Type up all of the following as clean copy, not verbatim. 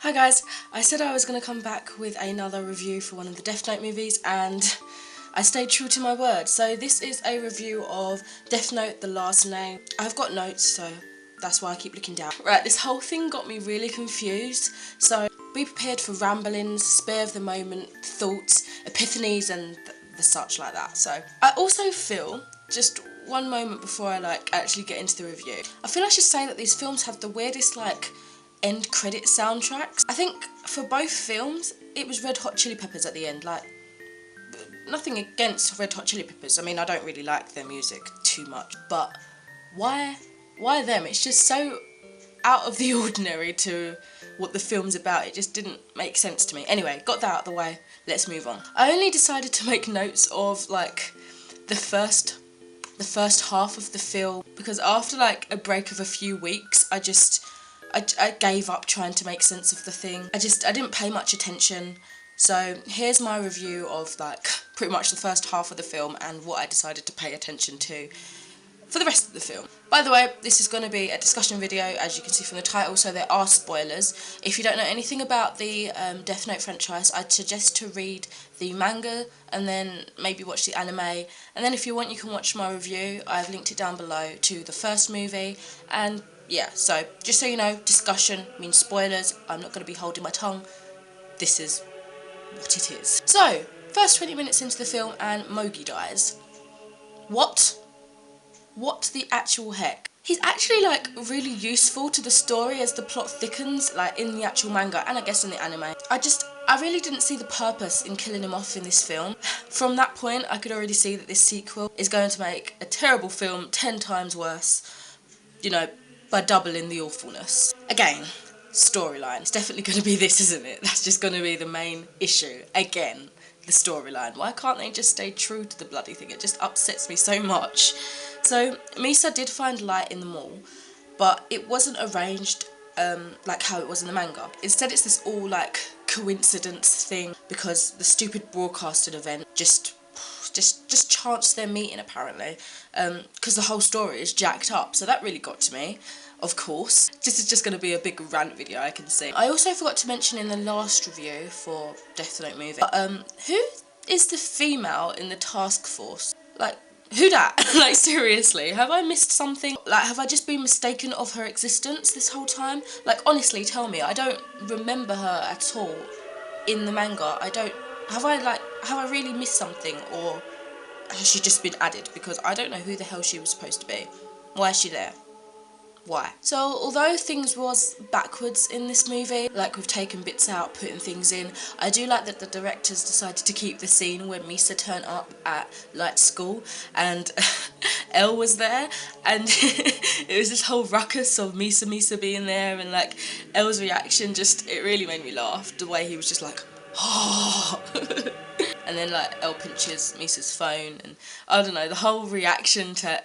Hi guys, I said I was going to come back with another review for one of the Death Note movies and I stayed true to my word. So this is a review of Death Note: The Last Name. I've got notes, so that's why I keep looking down. Right, this whole thing got me really confused, so be prepared for ramblings, spur of the moment thoughts, epiphanies and the such like that. So I also feel, just one moment before I actually get into the review, I feel I should say that these films have the weirdest end credit soundtracks. I think for both films it was Red Hot Chili Peppers at the end. Nothing against Red Hot Chili Peppers, I mean I don't really like their music too much, but why them? It's just so out of the ordinary to what the film's about. It just didn't make sense to me. Anyway, got that out of the way, let's move on. I only decided to make notes of the first half of the film because after a break of a few weeks I gave up trying to make sense of the thing. I didn't pay much attention. So here's my review of pretty much the first half of the film and what I decided to pay attention to for the rest of the film. By the way, this is going to be a discussion video, as you can see from the title, so there are spoilers. If you don't know anything about the Death Note franchise, I'd suggest to read the manga and then maybe watch the anime, and then if you want you can watch my review. I've linked it down below to the first movie. And yeah, so just so you know, discussion means spoilers. I'm not going to be holding my tongue. This is what it is. So, first 20 minutes into the film and Mogi dies. What the actual heck? He's actually really useful to the story as the plot thickens, in the actual manga and I guess in the anime. I really didn't see the purpose in killing him off in this film. From that point, I could already see that this sequel is going to make a terrible film 10 times worse, by doubling the awfulness. Again, storyline. It's definitely going to be this, isn't it? That's just going to be the main issue. Again, the storyline. Why can't they just stay true to the bloody thing? It just upsets me so much. So, Misa did find light in the mall, but it wasn't arranged like how it was in the manga. Instead, it's this all coincidence thing because the stupid broadcasted event just chanced their meeting apparently, because the whole story is jacked up. So that really got to me. Of course, this is just going to be a big rant video, I can see. I also forgot to mention in the last review for Death Note movie, who is the female in the task force? Who dat? Seriously, have I missed something? Have I just been mistaken of her existence this whole time? Honestly, tell me, I don't remember her at all in the manga. Have I really missed something, or has she just been added? Because I don't know who the hell she was supposed to be. Why is she there? Why? So, although things was backwards in this movie, we've taken bits out, putting things in, I do like that the directors decided to keep the scene when Misa turned up at Light School and Elle was there, and it was this whole ruckus of Misa being there, and Elle's reaction it really made me laugh, the way he was just oh. And then Elle pinches Misa's phone, and I don't know, the whole reaction to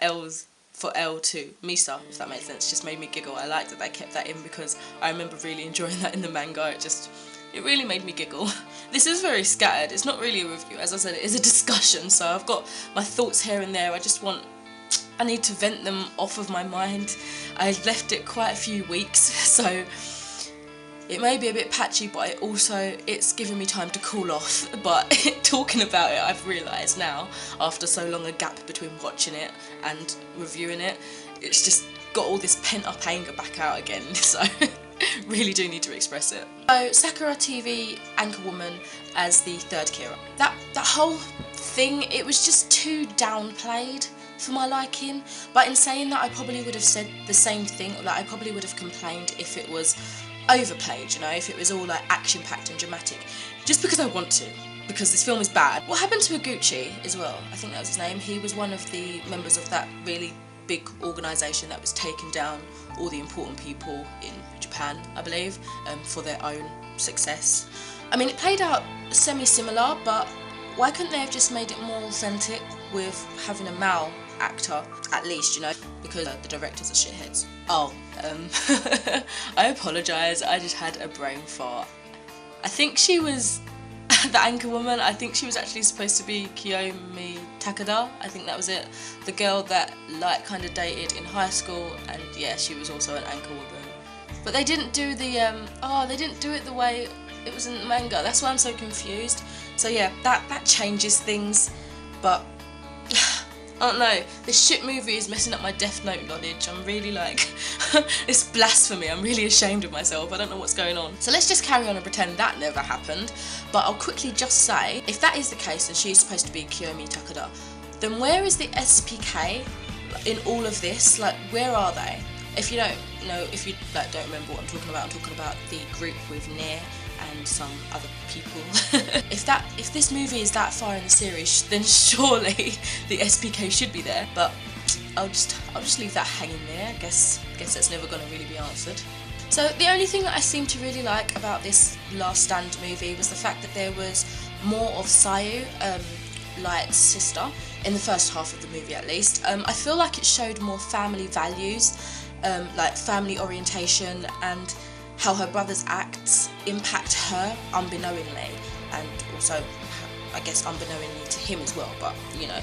for Elle to Misa, if that makes sense, just made me giggle. I like that they kept that in because I remember really enjoying that in the manga. It really made me giggle. This is very scattered. It's not really a review. As I said, it is a discussion, so I've got my thoughts here and there. I need to vent them off of my mind. I left it quite a few weeks, so it may be a bit patchy, but it's given me time to cool off. But talking about it, I've realised now, after so long a gap between watching it and reviewing it, it's just got all this pent-up anger back out again, so really do need to express it. So, Sakura TV Anchorwoman as the third Kira. That whole thing, it was just too downplayed for my liking. But in saying that, I probably would have said the same thing, I probably would have complained if it was overplayed, if it was all action-packed and dramatic, just because I want to, because this film is bad. What happened to Iguchi as well? I think that was his name. He was one of the members of that really big organisation that was taking down all the important people in Japan, I believe, for their own success. I mean, it played out semi-similar, but why couldn't they have just made it more authentic with having a male actor, at least, because the directors are shitheads. Oh, I apologise, I just had a brain fart. I think she was the Anchorwoman. I think she was actually supposed to be Kiyomi Takada. I think that was it. The girl that kind of dated in high school, and yeah, she was also an Anchorwoman. But they didn't do the they didn't do it the way it was in the manga. That's why I'm so confused. So yeah, that changes things. But I don't know, this shit movie is messing up my Death Note knowledge. I'm really like, it's blasphemy. I'm really ashamed of myself. I don't know what's going on. So let's just carry on and pretend that never happened. But I'll quickly just say, if that is the case and she's supposed to be Kiyomi Takada, then where is the SPK in all of this? Like, where are they? If you don't know, if you like don't remember what I'm talking about the group with Nier and some other people. if this movie is that far in the series, then surely the SPK should be there. But I'll just leave that hanging there. I guess that's never gonna really be answered. So the only thing that I seem to really like about this Last Stand movie was the fact that there was more of Sayu, Light's sister, in the first half of the movie at least. I feel like it showed more family values, like family orientation, and how her brother's acts impact her unbeknowingly, and also I guess unbeknowingly to him as well. But you know,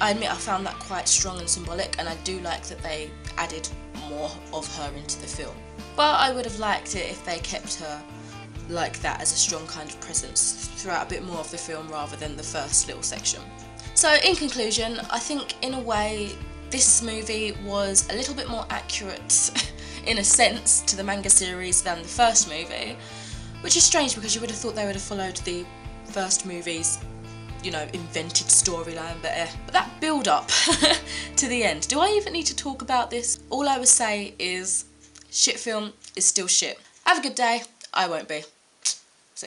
I admit I found that quite strong and symbolic, and I do like that they added more of her into the film. But I would have liked it if they kept her like that as a strong kind of presence throughout a bit more of the film rather than the first little section. So in conclusion, I think in a way this movie was a little bit more accurate in a sense to the manga series than the first movie, which is strange because you would have thought they would have followed the first movie's, you know, invented storyline, but that build up to the end. Do I even need to talk about this? All I would say is shit film is still shit. Have a good day. I won't be.